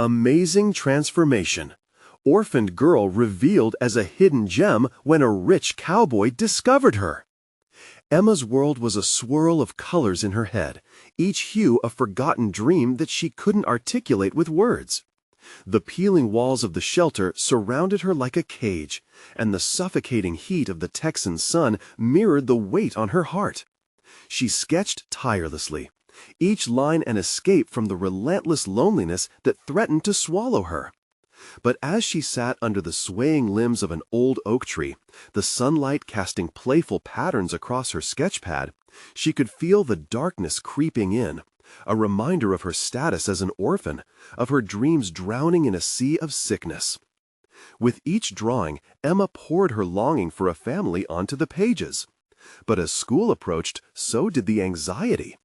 Amazing transformation. Orphaned girl revealed as a hidden gem when a rich cowboy discovered her. Emma's world was a swirl of colors in her head, each hue a forgotten dream that she couldn't articulate with words. The peeling walls of the shelter surrounded her like a cage, and the suffocating heat of the Texan sun mirrored the weight on her heart. She sketched tirelessly, each line an escape from the relentless loneliness that threatened to swallow her. But as she sat under the swaying limbs of an old oak tree, the sunlight casting playful patterns across her sketchpad, she could feel the darkness creeping in, a reminder of her status as an orphan, of her dreams drowning in a sea of sickness. With each drawing, Emma poured her longing for a family onto the pages. But as school approached, so did the anxiety.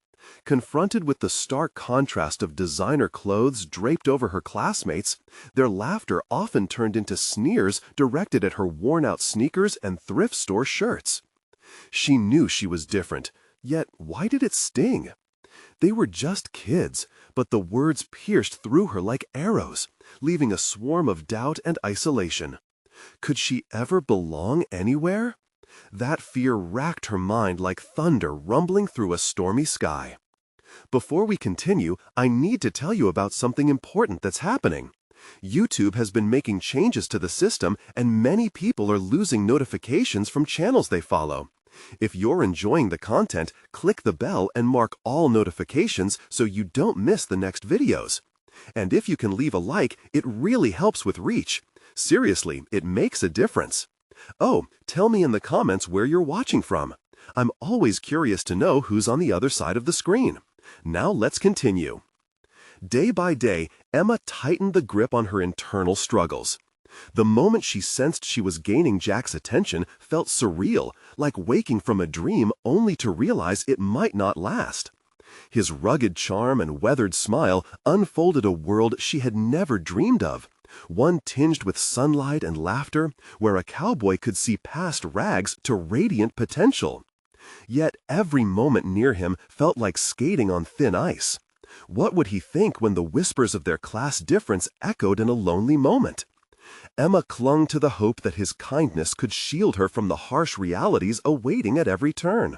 Confronted with the stark contrast of designer clothes draped over her classmates, their laughter often turned into sneers directed at her worn-out sneakers and thrift store shirts. She knew she was different, yet why did it sting? They were just kids, but the words pierced through her like arrows, leaving a swarm of doubt and isolation. Could she ever belong anywhere? That fear racked her mind like thunder rumbling through a stormy sky. Before we continue, I need to tell you about something important that's happening. YouTube has been making changes to the system, and many people are losing notifications from channels they follow. If you're enjoying the content, click the bell and mark all notifications so you don't miss the next videos. And if you can leave a like, it really helps with reach. Seriously, it makes a difference. Oh, tell me in the comments where you're watching from. I'm always curious to know who's on the other side of the screen. Now let's continue. Day by day, Emma tightened the grip on her internal struggles. The moment she sensed she was gaining Jack's attention felt surreal, like waking from a dream only to realize it might not last. His rugged charm and weathered smile unfolded a world she had never dreamed of, one tinged with sunlight and laughter, where a cowboy could see past rags to radiant potential. Yet every moment near him felt like skating on thin ice. What would he think when the whispers of their class difference echoed in a lonely moment? Emma clung to the hope that his kindness could shield her from the harsh realities awaiting at every turn.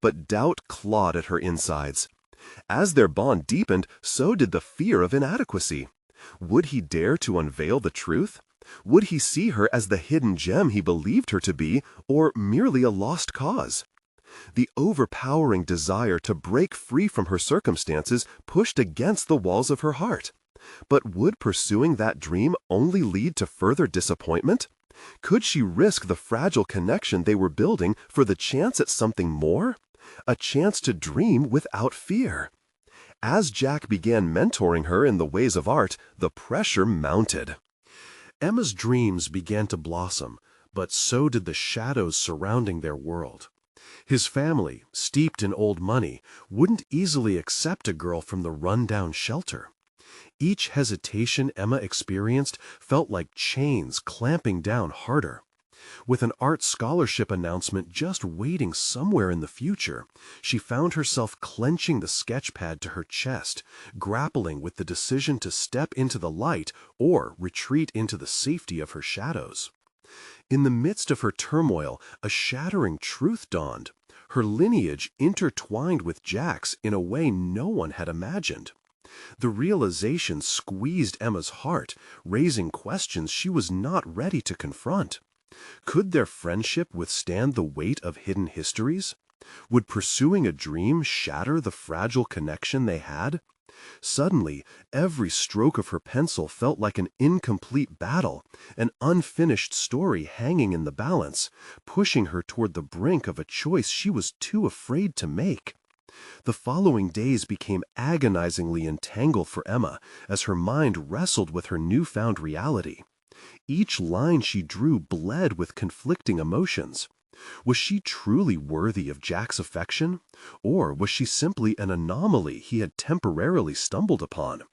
But doubt clawed at her insides. As their bond deepened, so did the fear of inadequacy. Would he dare to unveil the truth? Would he see her as the hidden gem he believed her to be, or merely a lost cause? The overpowering desire to break free from her circumstances pushed against the walls of her heart. But would pursuing that dream only lead to further disappointment? Could she risk the fragile connection they were building for the chance at something more? A chance to dream without fear. As Jack began mentoring her in the ways of art, the pressure mounted. Emma's dreams began to blossom, but so did the shadows surrounding their world. His family, steeped in old money, wouldn't easily accept a girl from the run-down shelter. Each hesitation Emma experienced felt like chains clamping down harder. With an art scholarship announcement just waiting somewhere in the future, she found herself clenching the sketchpad to her chest, grappling with the decision to step into the light or retreat into the safety of her shadows. In the midst of her turmoil, a shattering truth dawned. Her lineage intertwined with Jack's in a way no one had imagined. The realization squeezed Emma's heart, raising questions she was not ready to confront. Could their friendship withstand the weight of hidden histories? Would pursuing a dream shatter the fragile connection they had? Suddenly, every stroke of her pencil felt like an incomplete battle, an unfinished story hanging in the balance, pushing her toward the brink of a choice she was too afraid to make. The following days became agonizingly entangled for Emma as her mind wrestled with her newfound reality. Each line she drew bled with conflicting emotions. Was she truly worthy of Jack's affection? Or was she simply an anomaly he had temporarily stumbled upon?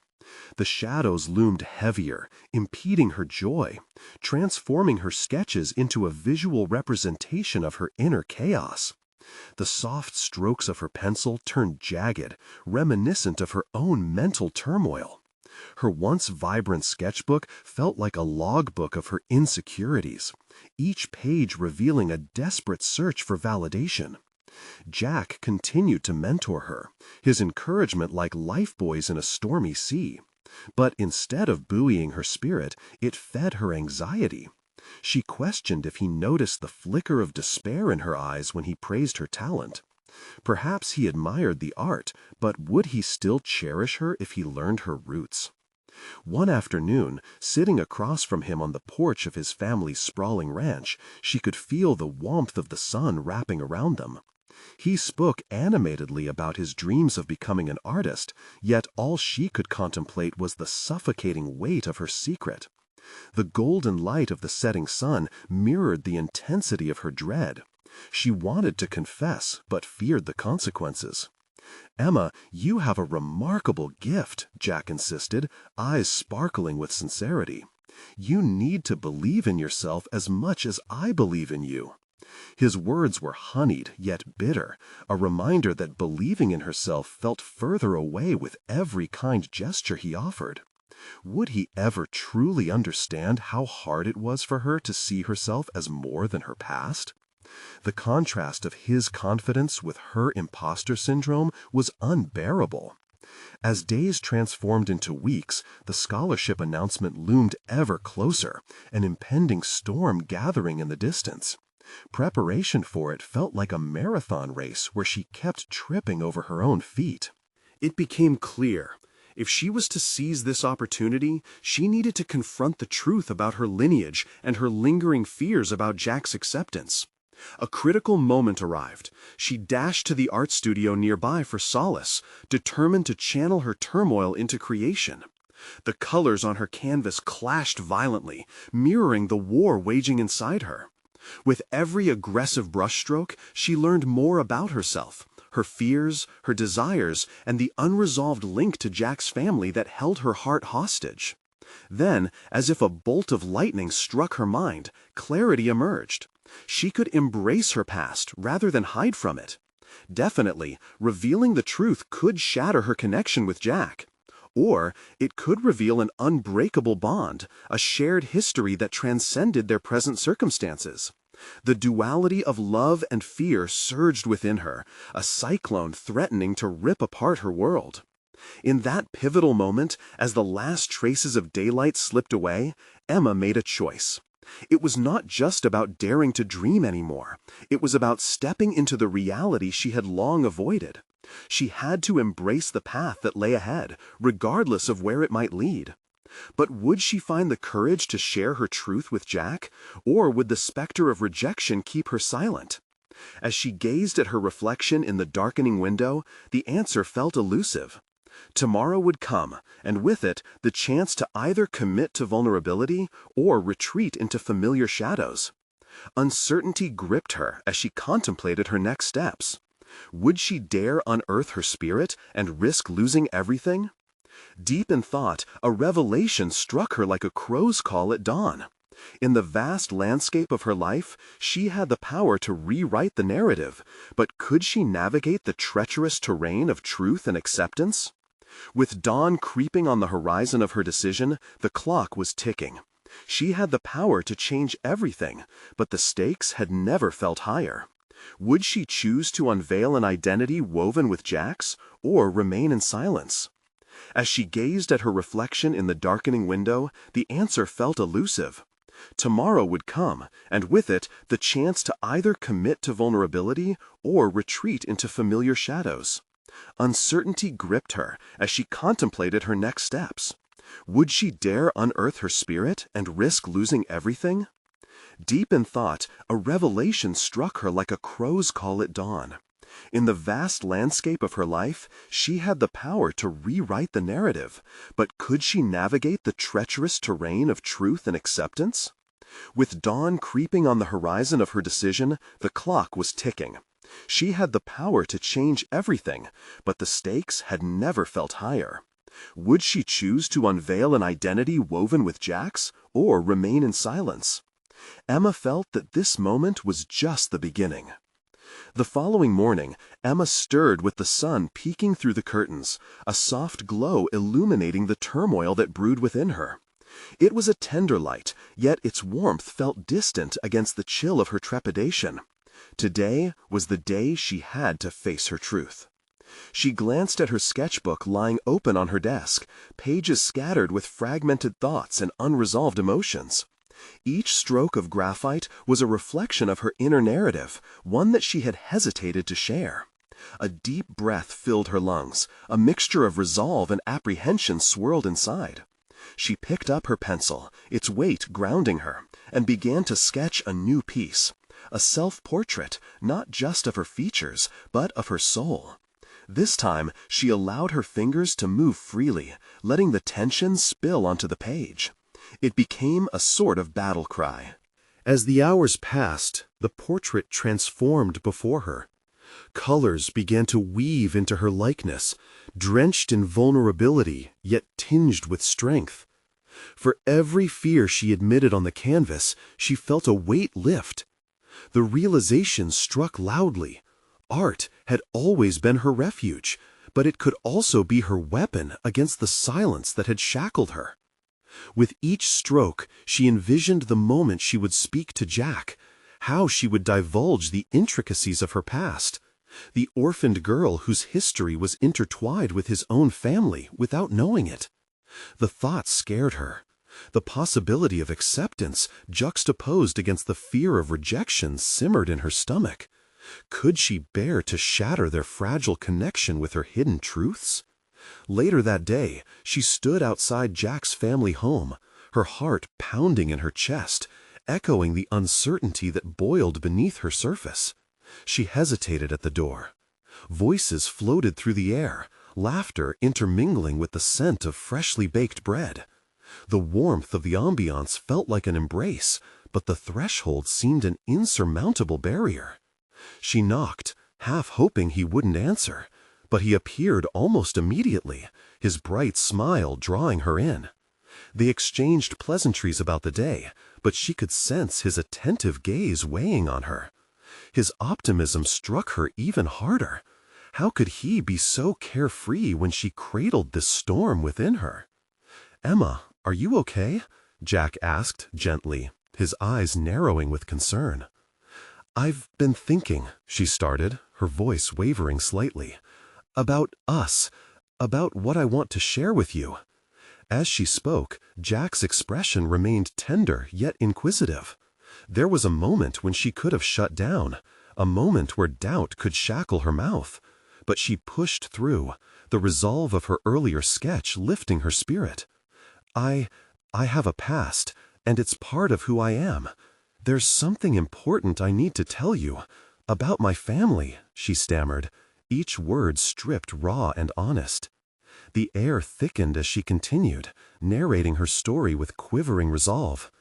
The shadows loomed heavier, impeding her joy, transforming her sketches into a visual representation of her inner chaos. The soft strokes of her pencil turned jagged, reminiscent of her own mental turmoil. Her once vibrant sketchbook felt like a logbook of her insecurities, each page revealing a desperate search for validation. Jack continued to mentor her, his encouragement like lifebuoys in a stormy sea. But instead of buoying her spirit, it fed her anxiety. She questioned if he noticed the flicker of despair in her eyes when he praised her talent. Perhaps he admired the art, but would he still cherish her if he learned her roots? One afternoon, sitting across from him on the porch of his family's sprawling ranch, she could feel the warmth of the sun wrapping around them. He spoke animatedly about his dreams of becoming an artist, yet all she could contemplate was the suffocating weight of her secret. The golden light of the setting sun mirrored the intensity of her dread. She wanted to confess, but feared the consequences. "Emma, you have a remarkable gift," Jack insisted, eyes sparkling with sincerity. "You need to believe in yourself as much as I believe in you." His words were honeyed, yet bitter, a reminder that believing in herself felt further away with every kind gesture he offered. Would he ever truly understand how hard it was for her to see herself as more than her past? The contrast of his confidence with her imposter syndrome was unbearable. As days transformed into weeks, the scholarship announcement loomed ever closer, an impending storm gathering in the distance. Preparation for it felt like a marathon race where she kept tripping over her own feet. It became clear. If she was to seize this opportunity, she needed to confront the truth about her lineage and her lingering fears about Jack's acceptance. A critical moment arrived. She dashed to the art studio nearby for solace, determined to channel her turmoil into creation. The colors on her canvas clashed violently, mirroring the war waging inside her. With every aggressive brushstroke, she learned more about herself, her fears, her desires, and the unresolved link to Jack's family that held her heart hostage. Then, as if a bolt of lightning struck her mind, clarity emerged. She could embrace her past rather than hide from it. Definitely, revealing the truth could shatter her connection with Jack. Or it could reveal an unbreakable bond, a shared history that transcended their present circumstances. The duality of love and fear surged within her, a cyclone threatening to rip apart her world. In that pivotal moment, as the last traces of daylight slipped away, Emma made a choice. It was not just about daring to dream anymore. It was about stepping into the reality she had long avoided. She had to embrace the path that lay ahead, regardless of where it might lead. But would she find the courage to share her truth with Jack, or would the specter of rejection keep her silent? As she gazed at her reflection in the darkening window, the answer felt elusive. Tomorrow would come, and with it, the chance to either commit to vulnerability or retreat into familiar shadows. Uncertainty gripped her as she contemplated her next steps. Would she dare unearth her spirit and risk losing everything? Deep in thought, a revelation struck her like a crow's call at dawn. In the vast landscape of her life, she had the power to rewrite the narrative, but could she navigate the treacherous terrain of truth and acceptance? With dawn creeping on the horizon of her decision, the clock was ticking. She had the power to change everything, but the stakes had never felt higher. Would she choose to unveil an identity woven with Jack's, or remain in silence? As she gazed at her reflection in the darkening window, the answer felt elusive. Tomorrow would come, and with it, the chance to either commit to vulnerability or retreat into familiar shadows. Uncertainty gripped her as she contemplated her next steps. Would she dare unearth her spirit and risk losing everything? Deep in thought, a revelation struck her like a crow's call at dawn. In the vast landscape of her life, she had the power to rewrite the narrative, but could she navigate the treacherous terrain of truth and acceptance? With dawn creeping on the horizon of her decision, the clock was ticking. She had the power to change everything, but the stakes had never felt higher. Would she choose to unveil an identity woven with Jack's, or remain in silence? Emma felt that this moment was just the beginning. The following morning, Emma stirred with the sun peeking through the curtains, a soft glow illuminating the turmoil that brewed within her. It was a tender light, yet its warmth felt distant against the chill of her trepidation. Today was the day she had to face her truth. She glanced at her sketchbook lying open on her desk, pages scattered with fragmented thoughts and unresolved emotions. Each stroke of graphite was a reflection of her inner narrative, one that she had hesitated to share. A deep breath filled her lungs, a mixture of resolve and apprehension swirled inside. She picked up her pencil, its weight grounding her, and began to sketch a new piece, a self-portrait, not just of her features, but of her soul. This time, she allowed her fingers to move freely, letting the tension spill onto the page. It became a sort of battle cry. As the hours passed, the portrait transformed before her. Colors began to weave into her likeness, drenched in vulnerability, yet tinged with strength. For every fear she admitted on the canvas, she felt a weight lift. The realization struck loudly. Art had always been her refuge, but it could also be her weapon against the silence that had shackled her. With each stroke, she envisioned the moment she would speak to Jack, how she would divulge the intricacies of her past, the orphaned girl whose history was intertwined with his own family without knowing it. The thought scared her. The possibility of acceptance juxtaposed against the fear of rejection simmered in her stomach. Could she bear to shatter their fragile connection with her hidden truths? Later that day, she stood outside Jack's family home, her heart pounding in her chest, echoing the uncertainty that boiled beneath her surface. She hesitated at the door. Voices floated through the air, laughter intermingling with the scent of freshly baked bread. The warmth of the ambiance felt like an embrace, but the threshold seemed an insurmountable barrier. She knocked, half hoping he wouldn't answer, but he appeared almost immediately, his bright smile drawing her in. They exchanged pleasantries about the day, but she could sense his attentive gaze weighing on her. His optimism struck her even harder. How could he be so carefree when she cradled this storm within her? "Emma, are you okay?" Jack asked gently, his eyes narrowing with concern. "I've been thinking," she started, her voice wavering slightly, "about us, about what I want to share with you." As she spoke, Jack's expression remained tender yet inquisitive. There was a moment when she could have shut down, a moment where doubt could shackle her mouth. But she pushed through, the resolve of her earlier sketch lifting her spirit. I have a past, and it's part of who I am. There's something important I need to tell you, about my family," she stammered, each word stripped raw and honest. The air thickened as she continued, narrating her story with quivering resolve.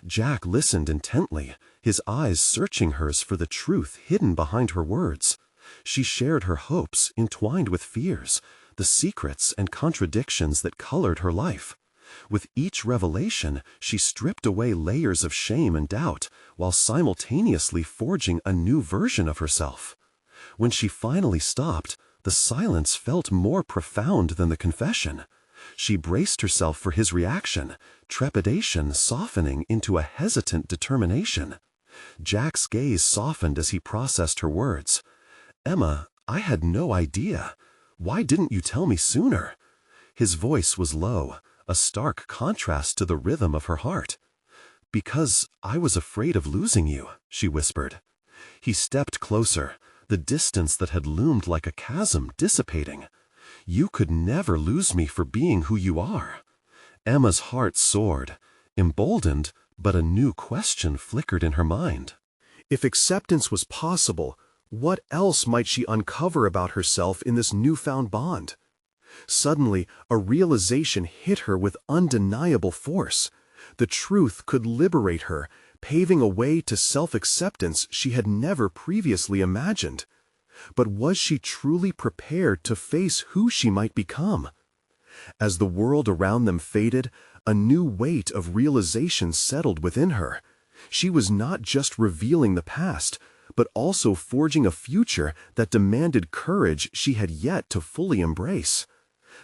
Jack listened intently, his eyes searching hers for the truth hidden behind her words. She shared her hopes entwined with fears, the secrets and contradictions that colored her life. With each revelation, she stripped away layers of shame and doubt, while simultaneously forging a new version of herself. When she finally stopped, the silence felt more profound than the confession. She braced herself for his reaction, trepidation softening into a hesitant determination. Jack's gaze softened as he processed her words. "Emma, I had no idea. Why didn't you tell me sooner?" His voice was low, a stark contrast to the rhythm of her heart. "Because I was afraid of losing you," she whispered. He stepped closer, the distance that had loomed like a chasm dissipating. "You could never lose me for being who you are." Emma's heart soared, emboldened, but a new question flickered in her mind. If acceptance was possible, what else might she uncover about herself in this newfound bond? Suddenly, a realization hit her with undeniable force. The truth could liberate her, paving a way to self-acceptance she had never previously imagined. But was she truly prepared to face who she might become? As the world around them faded, a new weight of realization settled within her. She was not just revealing the past, but also forging a future that demanded courage she had yet to fully embrace.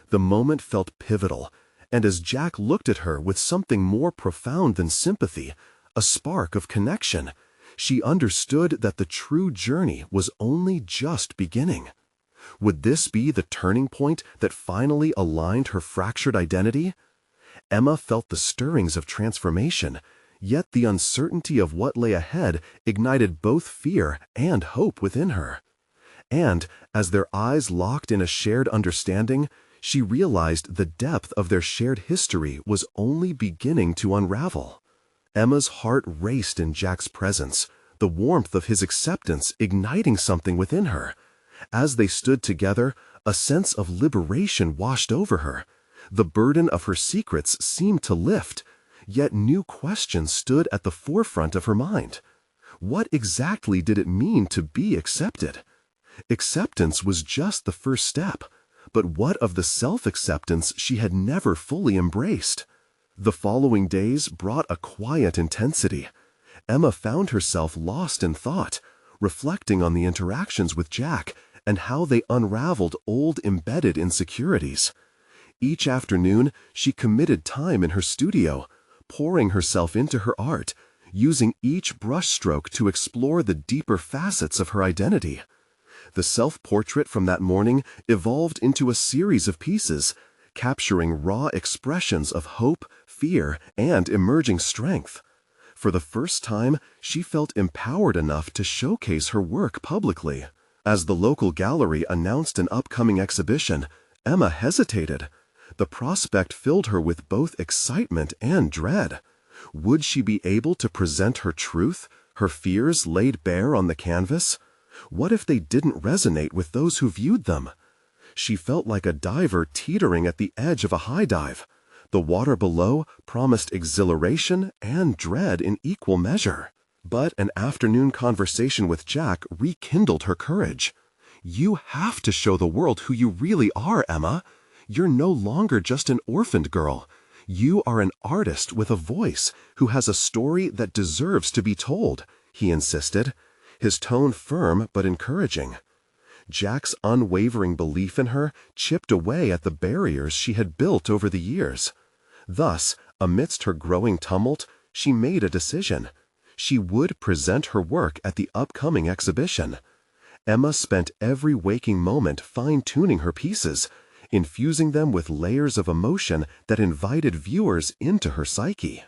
The moment felt pivotal, and as Jack looked at her with something more profound than sympathy, a spark of connection, she understood that the true journey was only just beginning. Would this be the turning point that finally aligned her fractured identity? Emma felt the stirrings of transformation, yet the uncertainty of what lay ahead ignited both fear and hope within her. And, as their eyes locked in a shared understanding, she realized the depth of their shared history was only beginning to unravel. Emma's heart raced in Jack's presence, the warmth of his acceptance igniting something within her. As they stood together, a sense of liberation washed over her. The burden of her secrets seemed to lift, yet new questions stood at the forefront of her mind. What exactly did it mean to be accepted? Acceptance was just the first step, but what of the self-acceptance she had never fully embraced? The following days brought a quiet intensity. Emma found herself lost in thought, reflecting on the interactions with Jack and how they unraveled old embedded insecurities. Each afternoon, she committed time in her studio, pouring herself into her art, using each brushstroke to explore the deeper facets of her identity. The self-portrait from that morning evolved into a series of pieces, capturing raw expressions of hope, fear, and emerging strength. For the first time, she felt empowered enough to showcase her work publicly. As the local gallery announced an upcoming exhibition, Emma hesitated. The prospect filled her with both excitement and dread. Would she be able to present her truth, her fears laid bare on the canvas? What if they didn't resonate with those who viewed them? She felt like a diver teetering at the edge of a high dive. The water below promised exhilaration and dread in equal measure. But an afternoon conversation with Jack rekindled her courage. "You have to show the world who you really are, Emma. You're no longer just an orphaned girl. You are an artist with a voice who has a story that deserves to be told," he insisted, his tone firm but encouraging. Jack's unwavering belief in her chipped away at the barriers she had built over the years. Thus, amidst her growing tumult, she made a decision. She would present her work at the upcoming exhibition. Emma spent every waking moment fine-tuning her pieces, infusing them with layers of emotion that invited viewers into her psyche.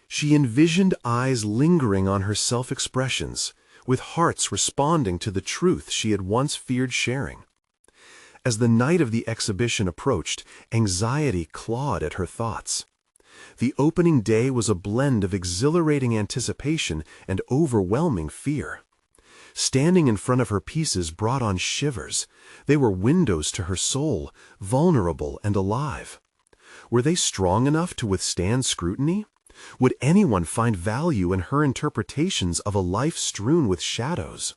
She envisioned eyes lingering on her self-expressions, with hearts responding to the truth she had once feared sharing. As the night of the exhibition approached, anxiety clawed at her thoughts. The opening day was a blend of exhilarating anticipation and overwhelming fear. Standing in front of her pieces brought on shivers. They were windows to her soul, vulnerable and alive. Were they strong enough to withstand scrutiny? Would anyone find value in her interpretations of a life strewn with shadows?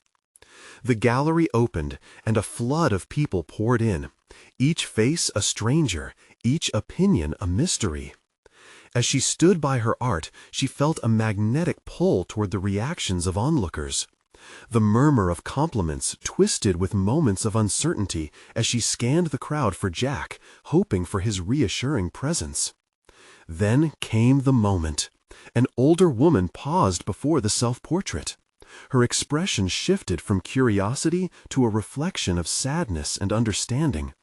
The gallery opened, and a flood of people poured in, each face a stranger, each opinion a mystery. As she stood by her art, she felt a magnetic pull toward the reactions of onlookers. The murmur of compliments twisted with moments of uncertainty as she scanned the crowd for Jack, hoping for his reassuring presence. Then came the moment. An older woman paused before the self-portrait. Her expression shifted from curiosity to a reflection of sadness and understanding,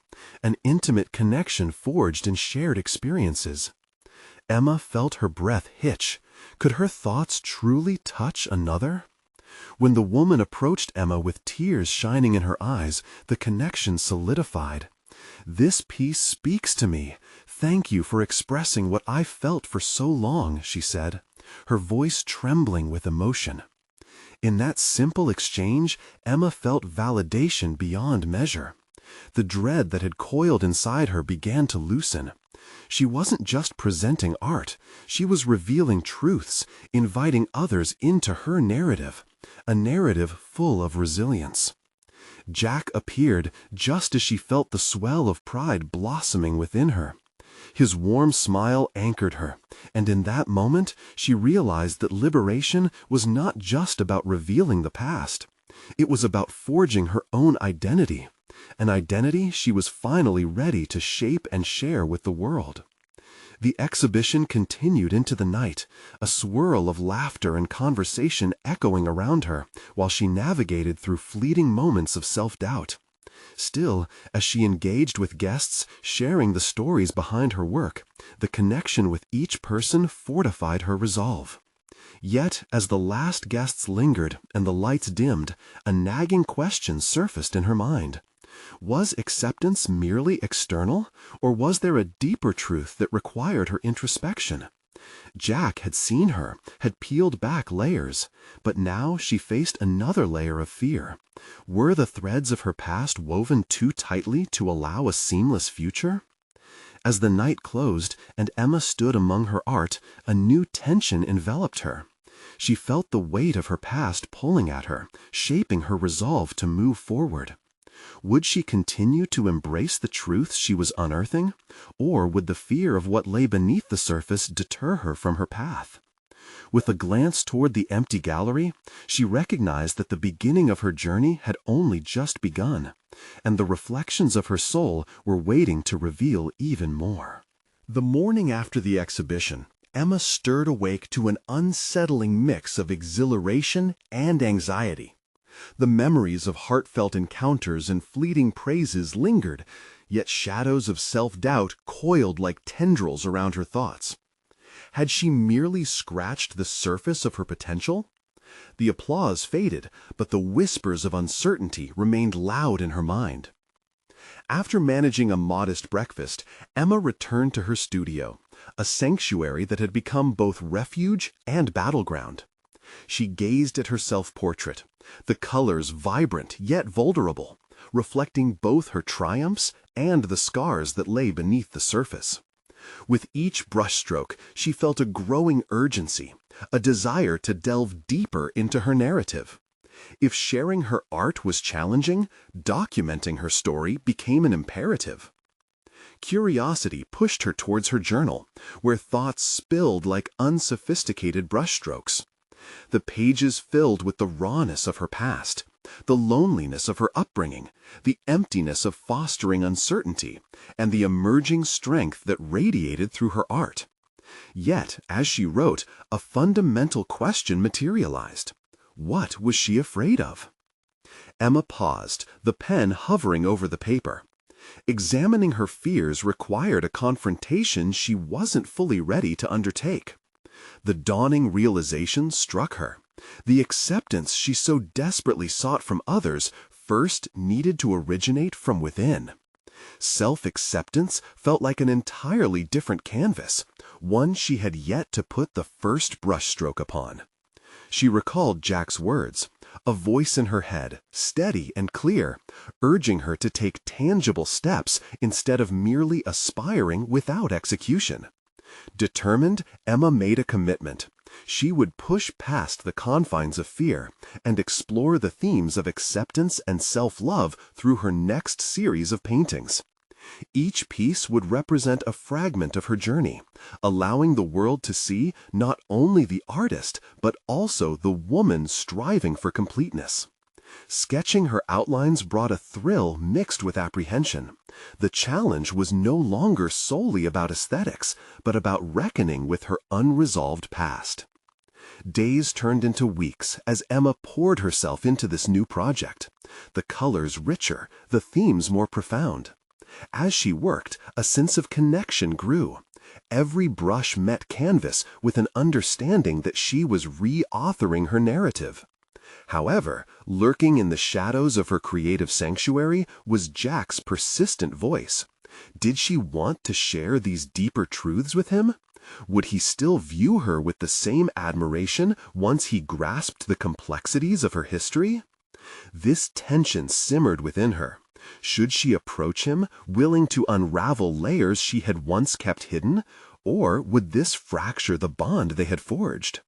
an intimate connection forged in shared experiences. Emma felt her breath hitch. Could her thoughts truly touch another? When the woman approached Emma with tears shining in her eyes, the connection solidified. "This piece speaks to me. Thank you for expressing what I felt for so long," she said, her voice trembling with emotion. In that simple exchange, Emma felt validation beyond measure. The dread that had coiled inside her began to loosen. She wasn't just presenting art, she was revealing truths, inviting others into her narrative, a narrative full of resilience. Jack appeared just as she felt the swell of pride blossoming within her. His warm smile anchored her, and in that moment she realized that liberation was not just about revealing the past. It was about forging her own identity, an identity she was finally ready to shape and share with the world. The exhibition continued into the night, a swirl of laughter and conversation echoing around her while she navigated through fleeting moments of self-doubt. Still, as she engaged with guests, sharing the stories behind her work, the connection with each person fortified her resolve. Yet, as the last guests lingered and the lights dimmed, a nagging question surfaced in her mind. Was acceptance merely external, or was there a deeper truth that required her introspection? Jack had seen her, had peeled back layers, but now she faced another layer of fear. Were the threads of her past woven too tightly to allow a seamless future? As the night closed and Emma stood among her art, a new tension enveloped her. She felt the weight of her past pulling at her, shaping her resolve to move forward. Would she continue to embrace the truths she was unearthing, or would the fear of what lay beneath the surface deter her from her path? With a glance toward the empty gallery, she recognized that the beginning of her journey had only just begun, and the reflections of her soul were waiting to reveal even more. The morning after the exhibition, Emma stirred awake to an unsettling mix of exhilaration and anxiety. The memories of heartfelt encounters and fleeting praises lingered, yet shadows of self-doubt coiled like tendrils around her thoughts. Had she merely scratched the surface of her potential? The applause faded, but the whispers of uncertainty remained loud in her mind. After managing a modest breakfast, Emma returned to her studio, a sanctuary that had become both refuge and battleground. She gazed at her self-portrait, the colors vibrant yet vulnerable, reflecting both her triumphs and the scars that lay beneath the surface. With each brushstroke, she felt a growing urgency, a desire to delve deeper into her narrative. If sharing her art was challenging, documenting her story became an imperative. Curiosity pushed her towards her journal, where thoughts spilled like unsophisticated brushstrokes. The pages filled with the rawness of her past, the loneliness of her upbringing, the emptiness of fostering uncertainty, and the emerging strength that radiated through her art. Yet, as she wrote, a fundamental question materialized. What was she afraid of? Emma paused, the pen hovering over the paper. Examining her fears required a confrontation she wasn't fully ready to undertake. The dawning realization struck her. The acceptance she so desperately sought from others first needed to originate from within. Self-acceptance felt like an entirely different canvas, one she had yet to put the first brushstroke upon. She recalled Jack's words, a voice in her head, steady and clear, urging her to take tangible steps instead of merely aspiring without execution. Determined, Emma made a commitment. She would push past the confines of fear and explore the themes of acceptance and self-love through her next series of paintings. Each piece would represent a fragment of her journey, allowing the world to see not only the artist, but also the woman striving for completeness. Sketching her outlines brought a thrill mixed with apprehension. The challenge was no longer solely about aesthetics, but about reckoning with her unresolved past. Days turned into weeks as Emma poured herself into this new project, the colors richer, the themes more profound. As she worked, a sense of connection grew. Every brush met canvas with an understanding that she was re-authoring her narrative. However, lurking in the shadows of her creative sanctuary was Jack's persistent voice. Did she want to share these deeper truths with him? Would he still view her with the same admiration once he grasped the complexities of her history? This tension simmered within her. Should she approach him, willing to unravel layers she had once kept hidden, or would this fracture the bond they had forged?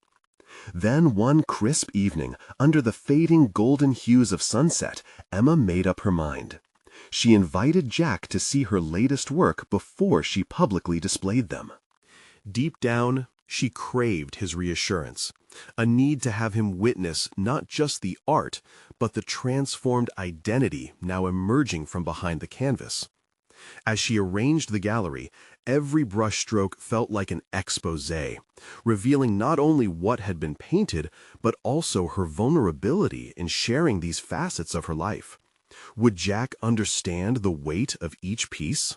Then one crisp evening, under the fading golden hues of sunset, Emma made up her mind. She invited Jack to see her latest work before she publicly displayed them. Deep down, She craved his reassurance, a need to have him witness not just the art, but the transformed identity now emerging from behind the canvas. As she arranged the gallery, every brushstroke felt like an exposé, revealing not only what had been painted, but also her vulnerability in sharing these facets of her life. Would Jack understand the weight of each piece?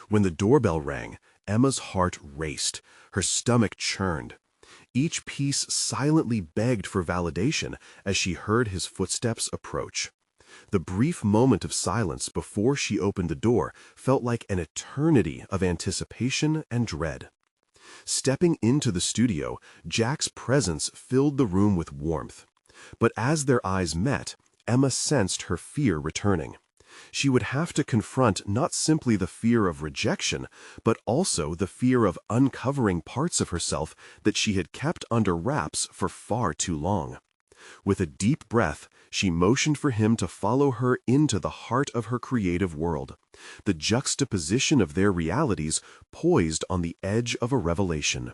When the doorbell rang, Emma's heart raced, her stomach churned. Each piece silently begged for validation as she heard his footsteps approach. The brief moment of silence before she opened the door felt like an eternity of anticipation and dread. Stepping into the studio, Jack's presence filled the room with warmth. But as their eyes met, Emma sensed her fear returning. She would have to confront not simply the fear of rejection, but also the fear of uncovering parts of herself that she had kept under wraps for far too long. With a deep breath, she motioned for him to follow her into the heart of her creative world, the juxtaposition of their realities poised on the edge of a revelation.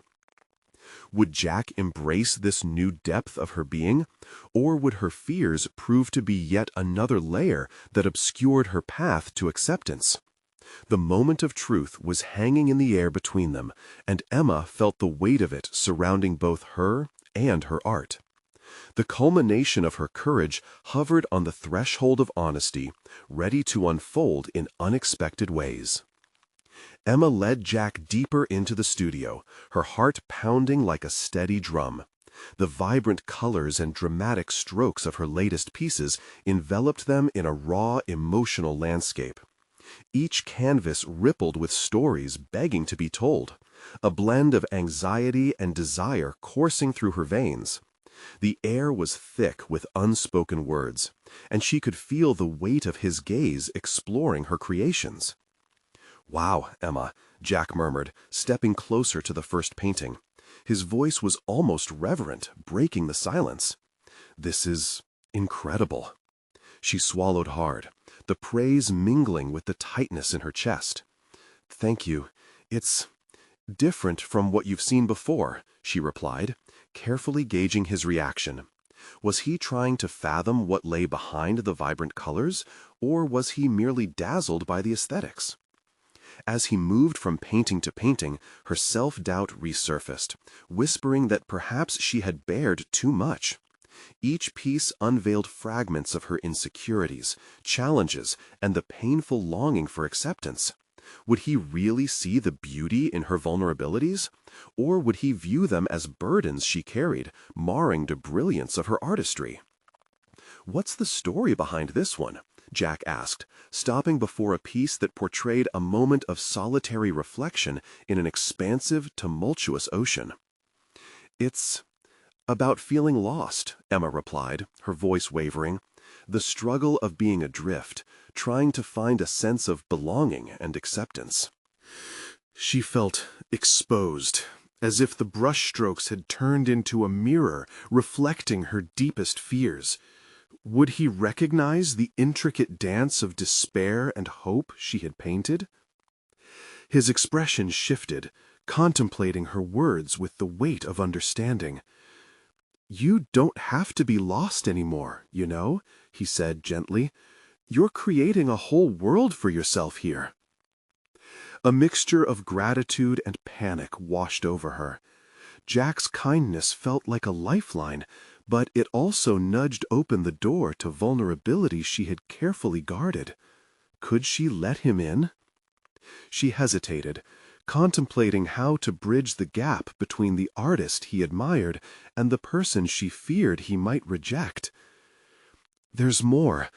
Would Jack embrace this new depth of her being, or would her fears prove to be yet another layer that obscured her path to acceptance? The moment of truth was hanging in the air between them, and Emma felt the weight of it surrounding both her and her art. The culmination of her courage hovered on the threshold of honesty, ready to unfold in unexpected ways. Emma led Jack deeper into the studio, her heart pounding like a steady drum. The vibrant colors and dramatic strokes of her latest pieces enveloped them in a raw, emotional landscape. Each canvas rippled with stories begging to be told, a blend of anxiety and desire coursing through her veins. The air was thick with unspoken words, and she could feel the weight of his gaze exploring her creations. "Wow, Emma," Jack murmured, stepping closer to the first painting. His voice was almost reverent, breaking the silence. "This is incredible." She swallowed hard, the praise mingling with the tightness in her chest. "Thank you. It's different from what you've seen before," she replied, carefully gauging his reaction. Was he trying to fathom what lay behind the vibrant colors, or was he merely dazzled by the aesthetics? As he moved from painting to painting, her self-doubt resurfaced, whispering that perhaps she had bared too much. Each piece unveiled fragments of her insecurities, challenges, and the painful longing for acceptance. Would he really see the beauty in her vulnerabilities? Or would he view them as burdens she carried, marring the brilliance of her artistry? "What's the story behind this one?" Jack asked, stopping before a piece that portrayed a moment of solitary reflection in an expansive, tumultuous ocean. "It's about feeling lost," Emma replied, her voice wavering. "The struggle of being adrift, trying to find a sense of belonging and acceptance." She felt exposed, as if the brushstrokes had turned into a mirror reflecting her deepest fears. Would he recognize the intricate dance of despair and hope she had painted? His expression shifted, contemplating her words with the weight of understanding. "You don't have to be lost anymore, you know," he said gently. "You're creating a whole world for yourself here." A mixture of gratitude and panic washed over her. Jack's kindness felt like a lifeline, but it also nudged open the door to vulnerability she had carefully guarded. Could she let him in? She hesitated, contemplating how to bridge the gap between the artist he admired and the person she feared he might reject. "There's more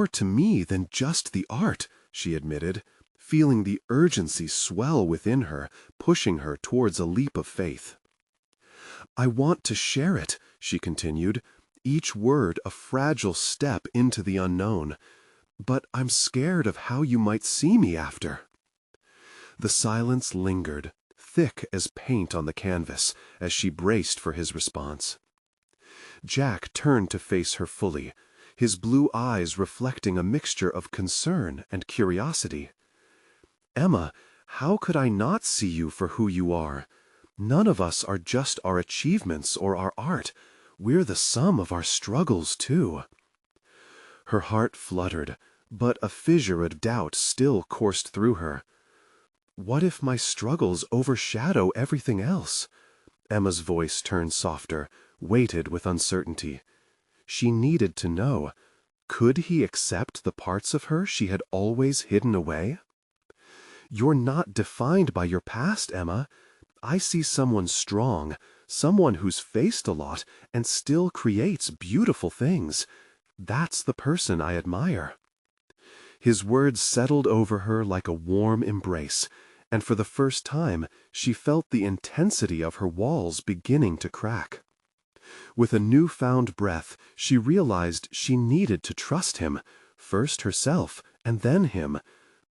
to me than just the art," she admitted, feeling the urgency swell within her, pushing her towards a leap of faith. "I want to share it," she continued, each word a fragile step into the unknown. "But I'm scared of how you might see me after." The silence lingered, thick as paint on the canvas, as she braced for his response. Jack turned to face her fully, his blue eyes reflecting a mixture of concern and curiosity. "Emma, how could I not see you for who you are? None of us are just our achievements or our art. We're the sum of our struggles, too. Her heart fluttered, but a fissure of doubt still coursed through her. What if my struggles overshadow everything else? Emma's voice turned softer, weighted with uncertainty. She needed to know. Could he accept the parts of her she had always hidden away? You're not defined by your past, Emma. I see someone strong, someone who's faced a lot and still creates beautiful things. That's the person I admire. His words settled over her like a warm embrace, and for the first time she felt the intensity of her walls beginning to crack. With a newfound breath, she realized she needed to trust him, first herself and then him.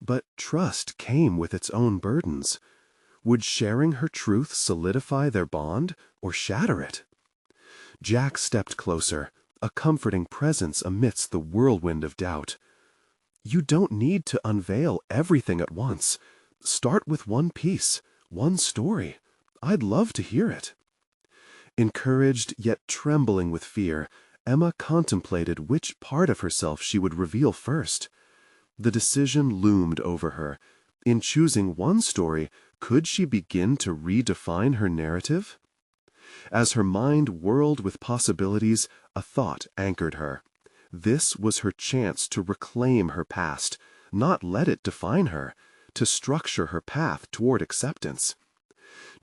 But trust came with its own burdens. Would sharing her truth solidify their bond or shatter it? Jack stepped closer, a comforting presence amidst the whirlwind of doubt. You don't need to unveil everything at once. Start with one piece, one story. I'd love to hear it. Encouraged yet trembling with fear, Emma contemplated which part of herself she would reveal first. The decision loomed over her. In choosing one story, could she begin to redefine her narrative? As her mind whirled with possibilities, a thought anchored her. This was her chance to reclaim her past, not let it define her, to structure her path toward acceptance.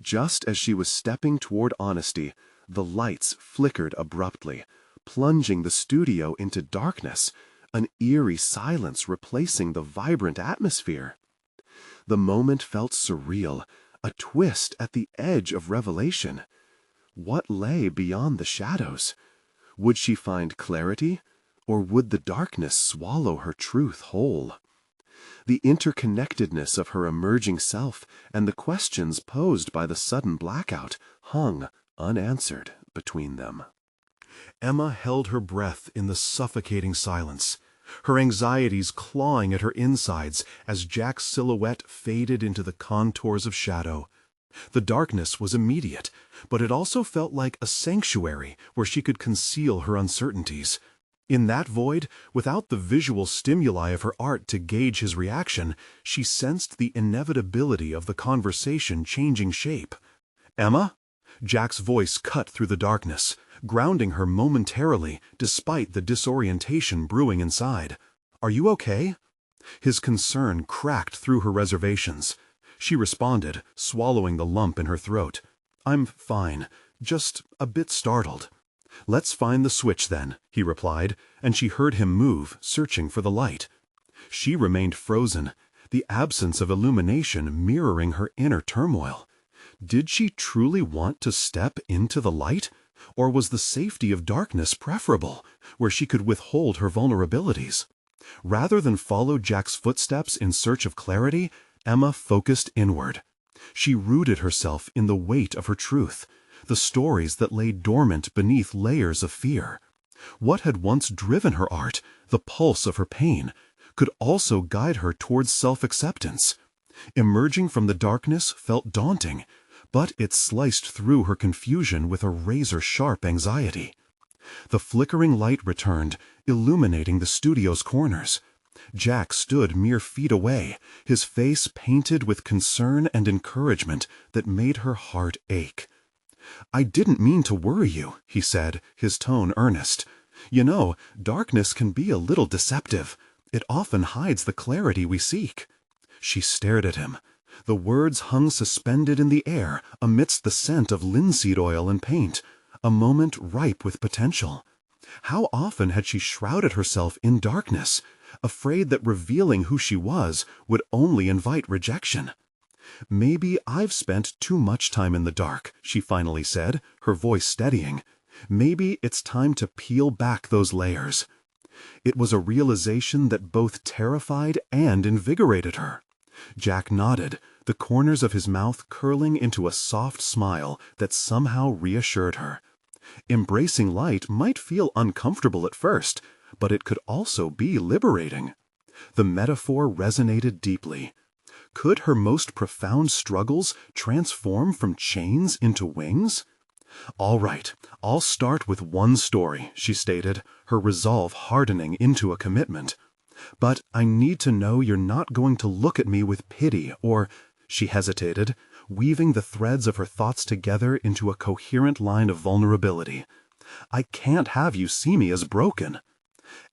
Just as she was stepping toward honesty, the lights flickered abruptly, plunging the studio into darkness, an eerie silence replacing the vibrant atmosphere. The moment felt surreal, a twist at the edge of revelation. What lay beyond the shadows? Would she find clarity, or would the darkness swallow her truth whole? The interconnectedness of her emerging self and the questions posed by the sudden blackout hung unanswered between them. Emma held her breath in the suffocating silence, her anxieties clawing at her insides as Jack's silhouette faded into the contours of shadow. The darkness was immediate, but it also felt like a sanctuary where she could conceal her uncertainties. In that void, without the visual stimuli of her art to gauge his reaction, she sensed the inevitability of the conversation changing shape. "Emma?" Jack's voice cut through the darkness, grounding her momentarily despite the disorientation brewing inside. "Are you okay?" His concern cracked through her reservations. She responded, swallowing the lump in her throat. "I'm fine, just a bit startled." "Let's find the switch then," he replied, and she heard him move, searching for the light. She remained frozen, the absence of illumination mirroring her inner turmoil. Did she truly want to step into the light? Or was the safety of darkness preferable, where she could withhold her vulnerabilities? Rather than follow Jack's footsteps in search of clarity, Emma focused inward. She rooted herself in the weight of her truth, the stories that lay dormant beneath layers of fear. What had once driven her art, the pulse of her pain, could also guide her towards self-acceptance. Emerging from the darkness felt daunting, but it sliced through her confusion with a razor-sharp anxiety. The flickering light returned, illuminating the studio's corners. Jack stood mere feet away, his face painted with concern and encouragement that made her heart ache. "I didn't mean to worry you," he said, his tone earnest. "You know, darkness can be a little deceptive. It often hides the clarity we seek." She stared at him. The words hung suspended in the air amidst the scent of linseed oil and paint, a moment ripe with potential. How often had she shrouded herself in darkness, afraid that revealing who she was would only invite rejection? "Maybe I've spent too much time in the dark," she finally said, her voice steadying. "Maybe it's time to peel back those layers." It was a realization that both terrified and invigorated her. Jack nodded, the corners of his mouth curling into a soft smile that somehow reassured her. Embracing light might feel uncomfortable at first, but it could also be liberating. The metaphor resonated deeply. Could her most profound struggles transform from chains into wings? "All right, I'll start with one story," she stated, her resolve hardening into a commitment. "But I need to know you're not going to look at me with pity or—" She hesitated, weaving the threads of her thoughts together into a coherent line of vulnerability. "I can't have you see me as broken."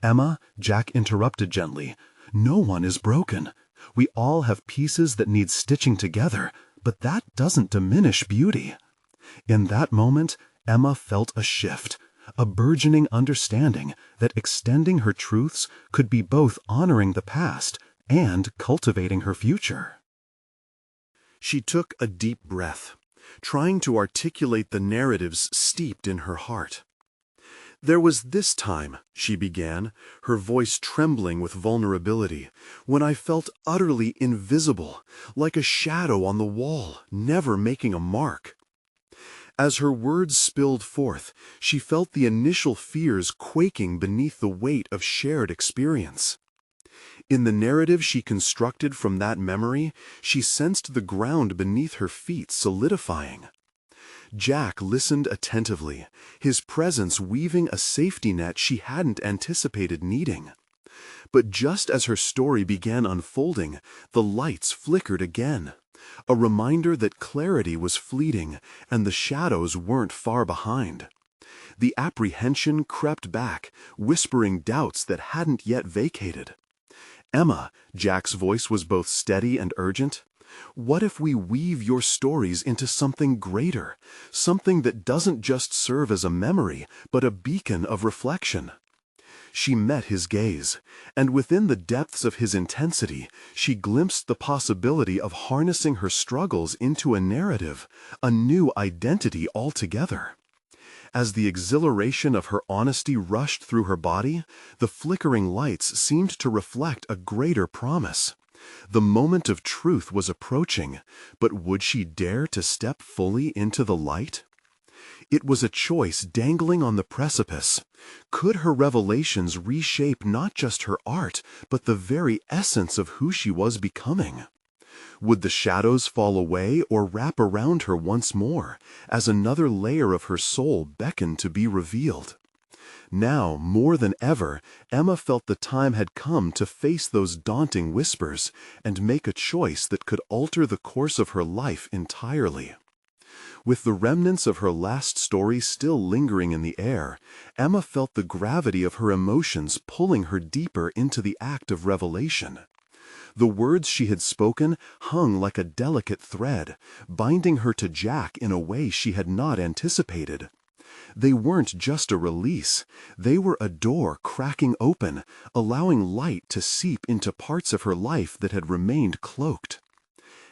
"Emma," Jack interrupted gently, "no one is broken. We all have pieces that need stitching together, but that doesn't diminish beauty." In that moment, Emma felt a shift, a burgeoning understanding that extending her truths could be both honoring the past and cultivating her future. She took a deep breath, trying to articulate the narratives steeped in her heart. "There was this time," she began, her voice trembling with vulnerability, "when I felt utterly invisible, like a shadow on the wall, never making a mark." As her words spilled forth, she felt the initial fears quaking beneath the weight of shared experience. In the narrative she constructed from that memory, she sensed the ground beneath her feet solidifying. Jack listened attentively, his presence weaving a safety net she hadn't anticipated needing. But just as her story began unfolding, the lights flickered again, a reminder that clarity was fleeting and the shadows weren't far behind. The apprehension crept back, whispering doubts that hadn't yet vacated. "Emma," Jack's voice was both steady and urgent, "what if we weave your stories into something greater, something that doesn't just serve as a memory, but a beacon of reflection?" She met his gaze, and within the depths of his intensity, she glimpsed the possibility of harnessing her struggles into a narrative, a new identity altogether. As the exhilaration of her honesty rushed through her body, the flickering lights seemed to reflect a greater promise. The moment of truth was approaching, but would she dare to step fully into the light? It was a choice dangling on the precipice. Could her revelations reshape not just her art, but the very essence of who she was becoming? Would the shadows fall away or wrap around her once more, as another layer of her soul beckoned to be revealed? Now, more than ever, Emma felt the time had come to face those daunting whispers and make a choice that could alter the course of her life entirely. With the remnants of her last story still lingering in the air, Emma felt the gravity of her emotions pulling her deeper into the act of revelation. The words she had spoken hung like a delicate thread, binding her to Jack in a way she had not anticipated. They weren't just a release, they were a door cracking open, allowing light to seep into parts of her life that had remained cloaked.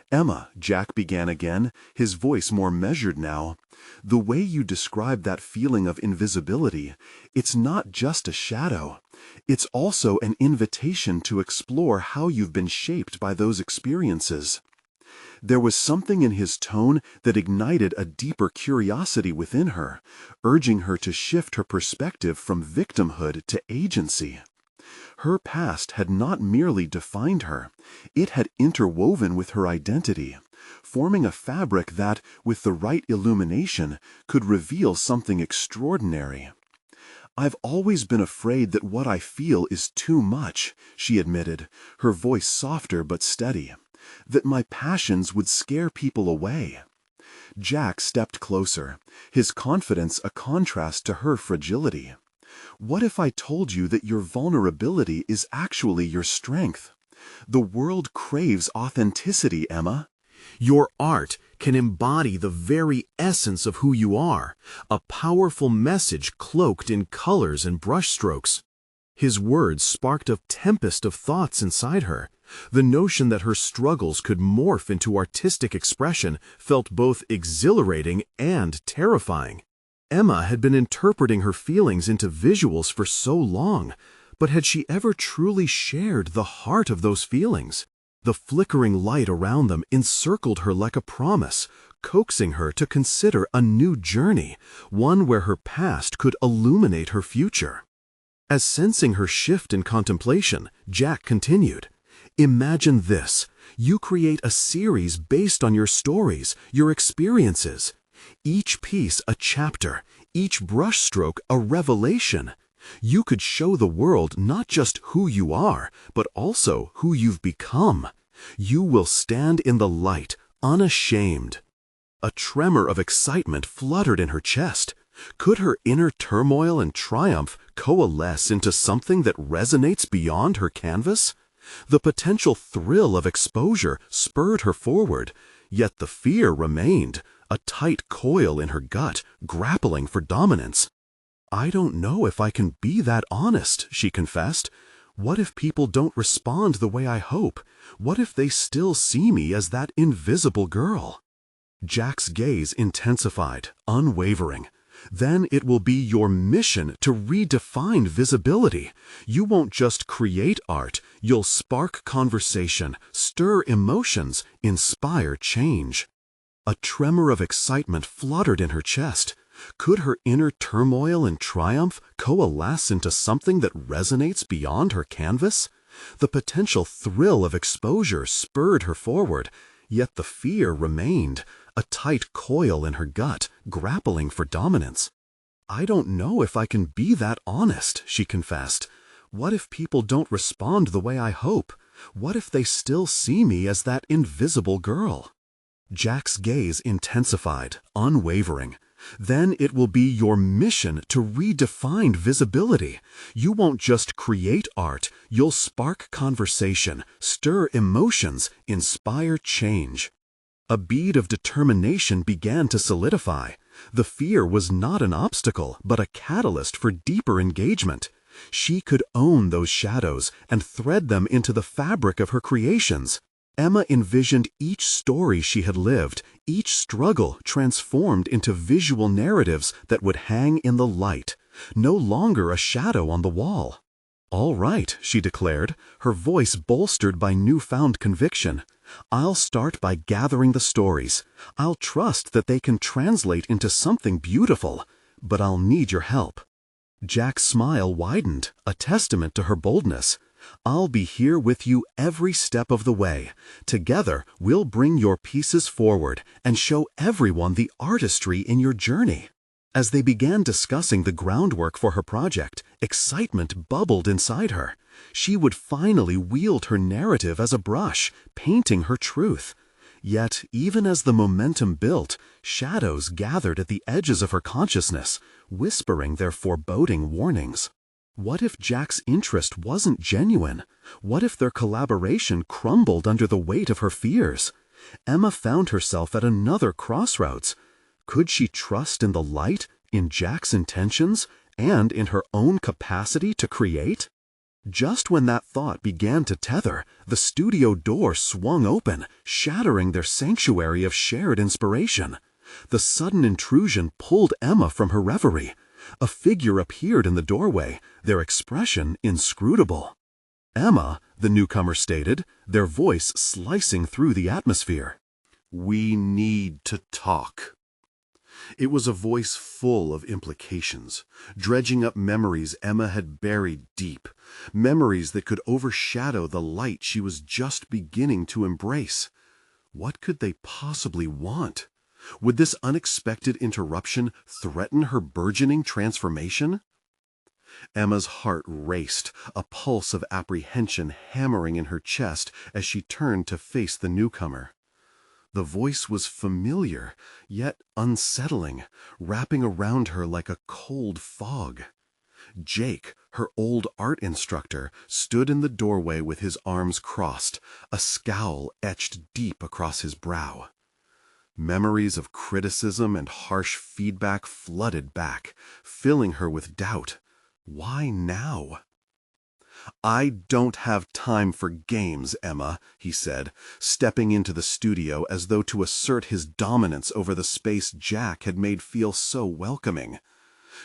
"Emma," Jack began again, his voice more measured now, "the way you describe that feeling of invisibility, it's not just a shadow. It's also an invitation to explore how you've been shaped by those experiences." There was something in his tone that ignited a deeper curiosity within her, urging her to shift her perspective from victimhood to agency. Her past had not merely defined her, it had interwoven with her identity, forming a fabric that, with the right illumination, could reveal something extraordinary. "I've always been afraid that what I feel is too much," she admitted, her voice softer but steady, "that my passions would scare people away." Jack stepped closer, his confidence a contrast to her fragility. "What if I told you that your vulnerability is actually your strength? The world craves authenticity, Emma. Your art can embody the very essence of who you are, a powerful message cloaked in colors and brushstrokes." His words sparked a tempest of thoughts inside her. The notion that her struggles could morph into artistic expression felt both exhilarating and terrifying. Emma had been interpreting her feelings into visuals for so long, but had she ever truly shared the heart of those feelings? The flickering light around them encircled her like a promise, coaxing her to consider a new journey, one where her past could illuminate her future. As sensing her shift in contemplation, Jack continued, "Imagine this. You create a series based on your stories, your experiences. Each piece a chapter, each brushstroke a revelation. You could show the world not just who you are, but also who you've become. You will stand in the light, unashamed. A tremor of excitement fluttered in her chest. Could her inner turmoil and triumph coalesce into something that resonates beyond her canvas? The potential thrill of exposure spurred her forward, yet the fear remained, a tight coil in her gut, grappling for dominance. "I don't know if I can be that honest," she confessed. "What if people don't respond the way I hope? What if they still see me as that invisible girl?" Jack's gaze intensified, unwavering. "Then it will be your mission to redefine visibility. You won't just create art, you'll spark conversation, stir emotions, inspire change." A tremor of excitement fluttered in her chest. Could her inner turmoil and triumph coalesce into something that resonates beyond her canvas? The potential thrill of exposure spurred her forward, yet the fear remained, a tight coil in her gut, grappling for dominance. "I don't know if I can be that honest," she confessed. "What if people don't respond the way I hope? What if they still see me as that invisible girl?" Jack's gaze intensified, unwavering. "Then it will be your mission to redefine visibility. You won't just create art, you'll spark conversation, stir emotions, inspire change." A bead of determination began to solidify. The fear was not an obstacle, but a catalyst for deeper engagement. She could own those shadows and thread them into the fabric of her creations. Emma envisioned each story she had lived, each struggle transformed into visual narratives that would hang in the light, no longer a shadow on the wall. "All right," she declared, her voice bolstered by newfound conviction. "I'll start by gathering the stories. I'll trust that they can translate into something beautiful, but I'll need your help." Jack's smile widened, a testament to her boldness. "I'll be here with you every step of the way. Together, we'll bring your pieces forward and show everyone the artistry in your journey." As they began discussing the groundwork for her project, excitement bubbled inside her. She would finally wield her narrative as a brush, painting her truth. Yet, even as the momentum built, shadows gathered at the edges of her consciousness, whispering their foreboding warnings. What if Jack's interest wasn't genuine? What if their collaboration crumbled under the weight of her fears? Emma found herself at another crossroads. Could she trust in the light, in Jack's intentions, and in her own capacity to create? Just when that thought began to tether, the studio door swung open, shattering their sanctuary of shared inspiration. The sudden intrusion pulled Emma from her reverie. A figure appeared in the doorway, their expression inscrutable. "Emma," the newcomer stated, their voice slicing through the atmosphere. "We need to talk." It was a voice full of implications, dredging up memories Emma had buried deep, memories that could overshadow the light she was just beginning to embrace. What could they possibly want? Would this unexpected interruption threaten her burgeoning transformation? Emma's heart raced, a pulse of apprehension hammering in her chest as she turned to face the newcomer. The voice was familiar, yet unsettling, wrapping around her like a cold fog. Jake, her old art instructor, stood in the doorway with his arms crossed, a scowl etched deep across his brow. Memories of criticism and harsh feedback flooded back, filling her with doubt. Why now? "I don't have time for games, Emma," he said, stepping into the studio as though to assert his dominance over the space Jack had made feel so welcoming.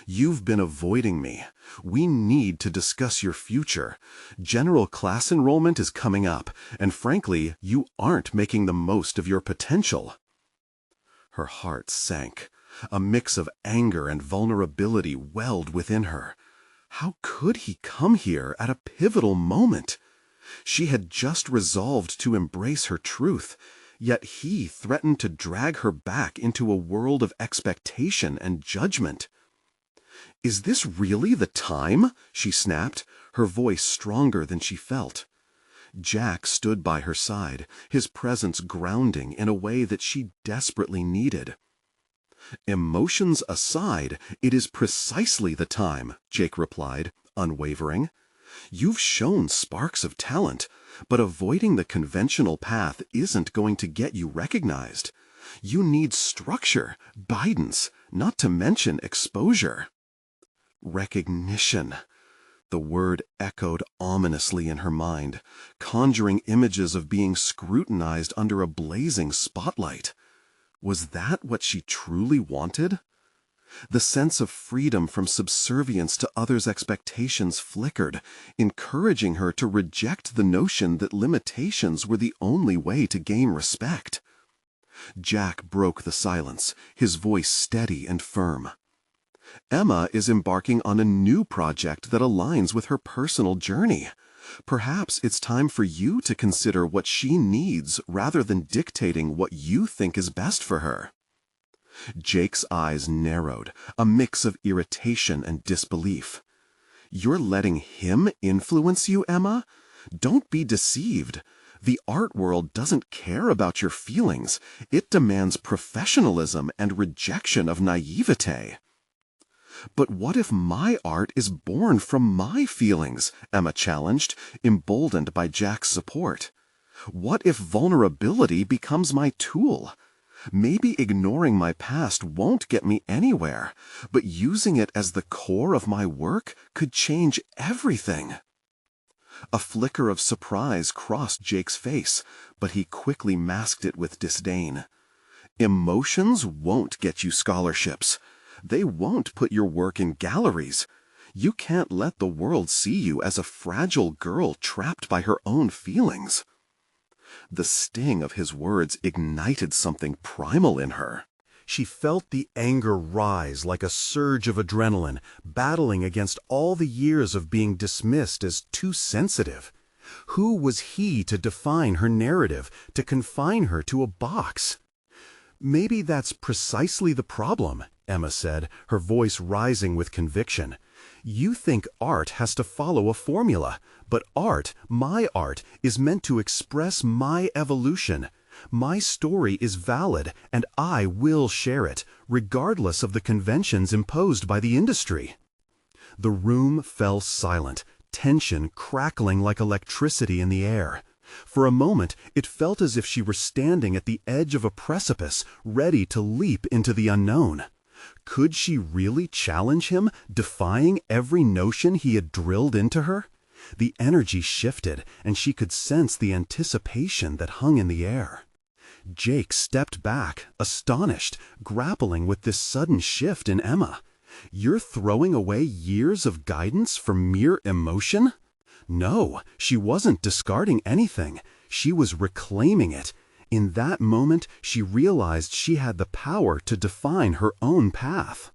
"You've been avoiding me. We need to discuss your future. General class enrollment is coming up, and frankly, you aren't making the most of your potential." Her heart sank. A mix of anger and vulnerability welled within her. How could he come here at a pivotal moment? She had just resolved to embrace her truth, yet he threatened to drag her back into a world of expectation and judgment. "Is this really the time?" she snapped, her voice stronger than she felt. Jack stood by her side, his presence grounding in a way that she desperately needed. "Emotions aside, it is precisely the time," Jake replied, unwavering. "You've shown sparks of talent, but avoiding the conventional path isn't going to get you recognized. You need structure, guidance, not to mention exposure." Recognition. The word echoed ominously in her mind, conjuring images of being scrutinized under a blazing spotlight. Was that what she truly wanted? The sense of freedom from subservience to others' expectations flickered, encouraging her to reject the notion that limitations were the only way to gain respect. Jack broke the silence, his voice steady and firm. "Emma is embarking on a new project that aligns with her personal journey. Perhaps it's time for you to consider what she needs rather than dictating what you think is best for her." Jake's eyes narrowed, a mix of irritation and disbelief. "You're letting him influence you, Emma? Don't be deceived. The art world doesn't care about your feelings. It demands professionalism and rejection of naivete." "But what if my art is born from my feelings?" Emma challenged, emboldened by Jack's support. "What if vulnerability becomes my tool? Maybe ignoring my past won't get me anywhere, but using it as the core of my work could change everything." A flicker of surprise crossed Jake's face, but he quickly masked it with disdain. "Emotions won't get you scholarships. They won't put your work in galleries. You can't let the world see you as a fragile girl trapped by her own feelings." The sting of his words ignited something primal in her. She felt the anger rise like a surge of adrenaline, battling against all the years of being dismissed as too sensitive. Who was he to define her narrative, to confine her to a box? "Maybe that's precisely the problem," Emma said, her voice rising with conviction. "You think art has to follow a formula, but art, my art, is meant to express my evolution. My story is valid, and I will share it, regardless of the conventions imposed by the industry." The room fell silent, tension crackling like electricity in the air. For a moment, it felt as if she were standing at the edge of a precipice, ready to leap into the unknown. Could she really challenge him, defying every notion he had drilled into her? The energy shifted, and she could sense the anticipation that hung in the air. Jake stepped back, astonished, grappling with this sudden shift in Emma. "You're throwing away years of guidance for mere emotion?" No, she wasn't discarding anything. She was reclaiming it. In that moment, she realized she had the power to define her own path.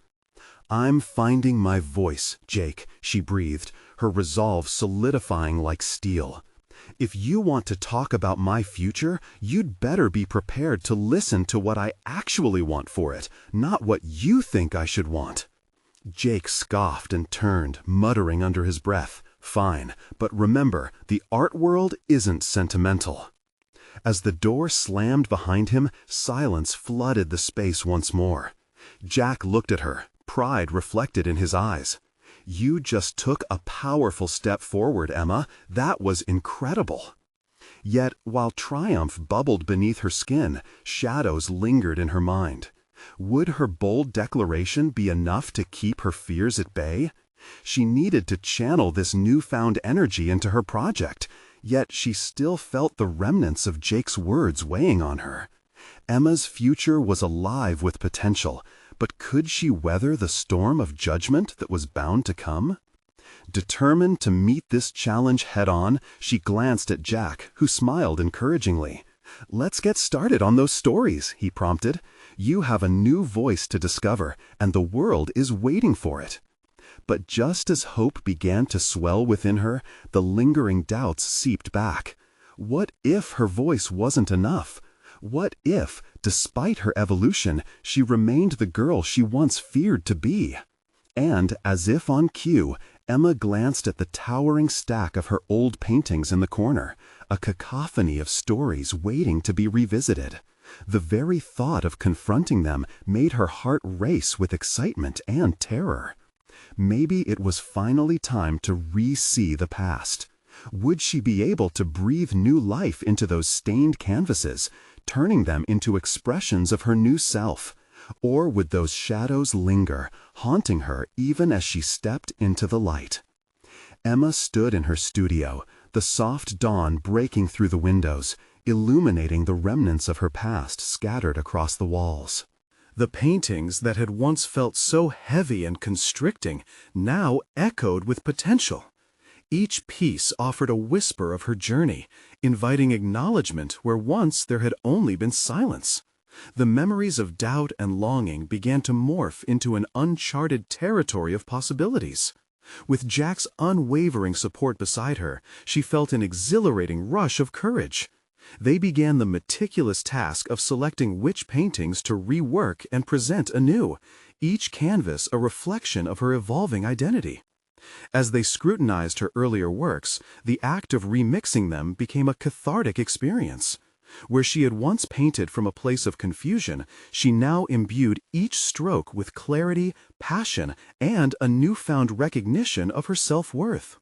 "I'm finding my voice, Jake," she breathed, her resolve solidifying like steel. "If you want to talk about my future, you'd better be prepared to listen to what I actually want for it, not what you think I should want." Jake scoffed and turned, muttering under his breath, "Fine, but remember, the art world isn't sentimental." As the door slammed behind him, silence flooded the space once more. Jack looked at her, pride reflected in his eyes. "You just took a powerful step forward, Emma. That was incredible." Yet, while triumph bubbled beneath her skin, shadows lingered in her mind. Would her bold declaration be enough to keep her fears at bay? She needed to channel this newfound energy into her project, yet she still felt the remnants of Jake's words weighing on her. Emma's future was alive with potential, but could she weather the storm of judgment that was bound to come? Determined to meet this challenge head-on, she glanced at Jack, who smiled encouragingly. "Let's get started on those stories," he prompted. "You have a new voice to discover, and the world is waiting for it." But just as hope began to swell within her, the lingering doubts seeped back. What if her voice wasn't enough? What if, despite her evolution, she remained the girl she once feared to be? And, as if on cue, Emma glanced at the towering stack of her old paintings in the corner, a cacophony of stories waiting to be revisited. The very thought of confronting them made her heart race with excitement and terror. Maybe it was finally time to re-see the past. Would she be able to breathe new life into those stained canvases, turning them into expressions of her new self? Or would those shadows linger, haunting her even as she stepped into the light? Emma stood in her studio, the soft dawn breaking through the windows, illuminating the remnants of her past scattered across the walls. The paintings that had once felt so heavy and constricting now echoed with potential. Each piece offered a whisper of her journey, inviting acknowledgement where once there had only been silence. The memories of doubt and longing began to morph into an uncharted territory of possibilities. With Jack's unwavering support beside her, she felt an exhilarating rush of courage. They began the meticulous task of selecting which paintings to rework and present anew, each canvas a reflection of her evolving identity. As they scrutinized her earlier works, the act of remixing them became a cathartic experience. Where she had once painted from a place of confusion, she now imbued each stroke with clarity, passion, and a newfound recognition of her self-worth.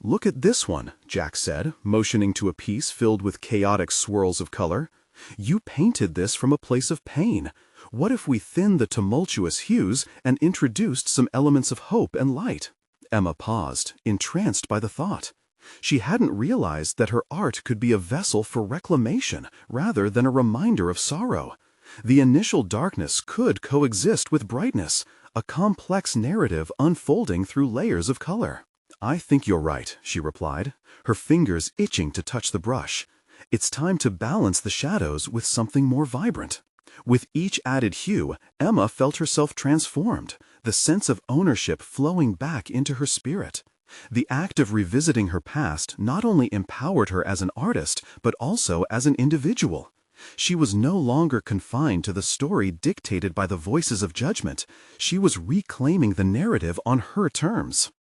"Look at this one," Jack said, motioning to a piece filled with chaotic swirls of color. "You painted this from a place of pain. What if we thinned the tumultuous hues and introduced some elements of hope and light?" Emma paused, entranced by the thought. She hadn't realized that her art could be a vessel for reclamation rather than a reminder of sorrow. The initial darkness could coexist with brightness, a complex narrative unfolding through layers of color. "I think you're right," she replied, her fingers itching to touch the brush. "It's time to balance the shadows with something more vibrant." With each added hue, Emma felt herself transformed, the sense of ownership flowing back into her spirit. The act of revisiting her past not only empowered her as an artist, but also as an individual. She was no longer confined to the story dictated by the voices of judgment. She was reclaiming the narrative on her terms.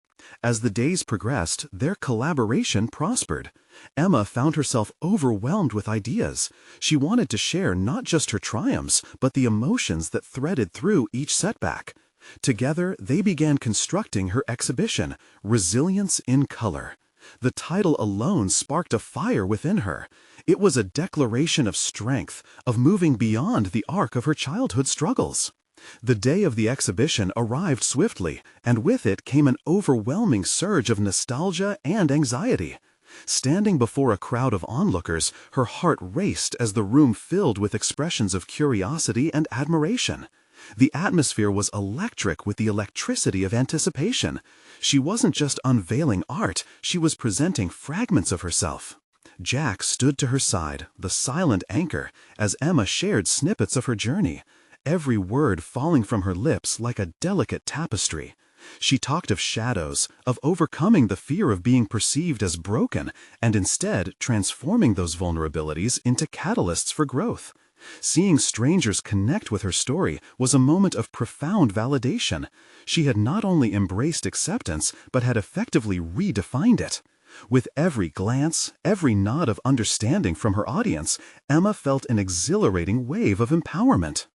As the days progressed, their collaboration prospered. Emma found herself overwhelmed with ideas. She wanted to share not just her triumphs, but the emotions that threaded through each setback. Together, they began constructing her exhibition, Resilience in Color. The title alone sparked a fire within her. It was a declaration of strength, of moving beyond the arc of her childhood struggles. The day of the exhibition arrived swiftly, and with it came an overwhelming surge of nostalgia and anxiety. Standing before a crowd of onlookers, her heart raced as the room filled with expressions of curiosity and admiration. The atmosphere was electric with the electricity of anticipation. She wasn't just unveiling art, she was presenting fragments of herself. Jack stood to her side, the silent anchor, as Emma shared snippets of her journey, every word falling from her lips like a delicate tapestry. She talked of shadows, of overcoming the fear of being perceived as broken, and instead transforming those vulnerabilities into catalysts for growth. Seeing strangers connect with her story was a moment of profound validation. She had not only embraced acceptance, but had effectively redefined it. With every glance, every nod of understanding from her audience, Emma felt an exhilarating wave of empowerment.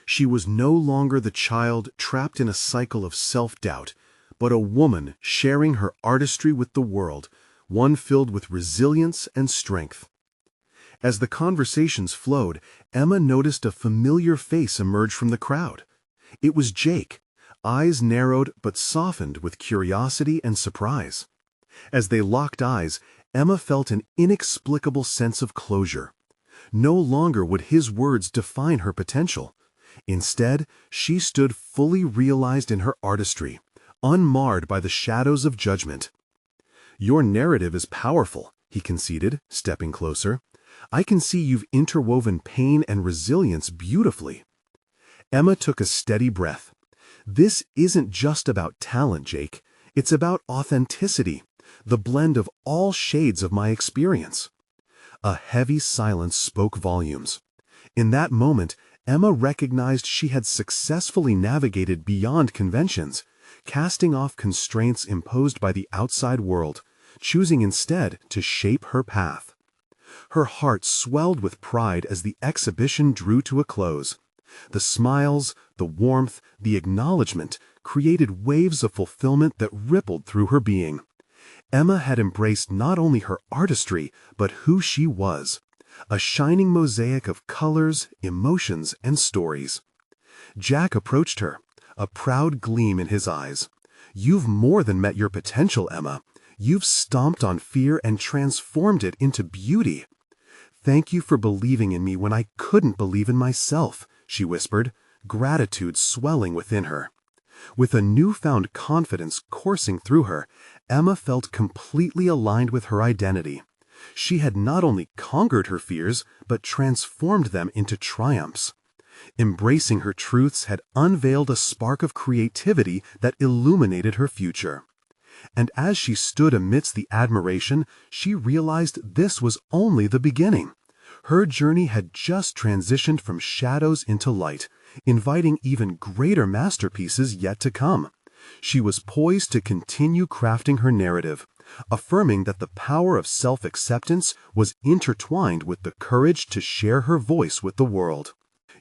She was no longer the child trapped in a cycle of self-doubt, but a woman sharing her artistry with the world, one filled with resilience and strength. As the conversations flowed, Emma noticed a familiar face emerge from the crowd. It was Jake, eyes narrowed but softened with curiosity and surprise. As they locked eyes, Emma felt an inexplicable sense of closure. No longer would his words define her potential. Instead, she stood fully realized in her artistry, unmarred by the shadows of judgment. "Your narrative is powerful," he conceded, stepping closer. "I can see you've interwoven pain and resilience beautifully." Emma took a steady breath. This isn't just about talent, Jake. It's about authenticity, the blend of all shades of my experience. A heavy silence spoke volumes. In that moment, Emma recognized she had successfully navigated beyond conventions, casting off constraints imposed by the outside world, choosing instead to shape her path. Her heart swelled with pride as the exhibition drew to a close. The smiles, the warmth, the acknowledgement created waves of fulfillment that rippled through her being. Emma had embraced not only her artistry, but who she was, a shining mosaic of colors, emotions, and stories. Jack approached her, a proud gleam in his eyes. "You've more than met your potential, Emma. You've stomped on fear and transformed it into beauty." "Thank you for believing in me when I couldn't believe in myself," she whispered, gratitude swelling within her. With a newfound confidence coursing through her, Emma felt completely aligned with her identity. She had not only conquered her fears, but transformed them into triumphs. Embracing her truths had unveiled a spark of creativity that illuminated her future. And as she stood amidst the admiration, she realized this was only the beginning. Her journey had just transitioned from shadows into light, inviting even greater masterpieces yet to come. She was poised to continue crafting her narrative, affirming that the power of self-acceptance was intertwined with the courage to share her voice with the world.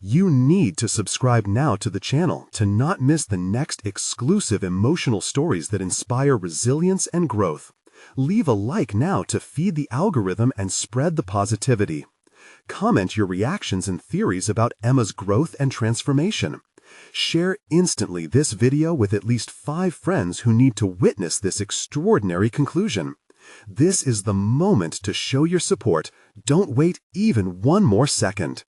You need to subscribe now to the channel to not miss the next exclusive emotional stories that inspire resilience and growth. Leave a like now to feed the algorithm and spread the positivity. Comment your reactions and theories about Emma's growth and transformation. Share instantly this video with at least 5 friends who need to witness this extraordinary conclusion. This is the moment to show your support. Don't wait even one more second.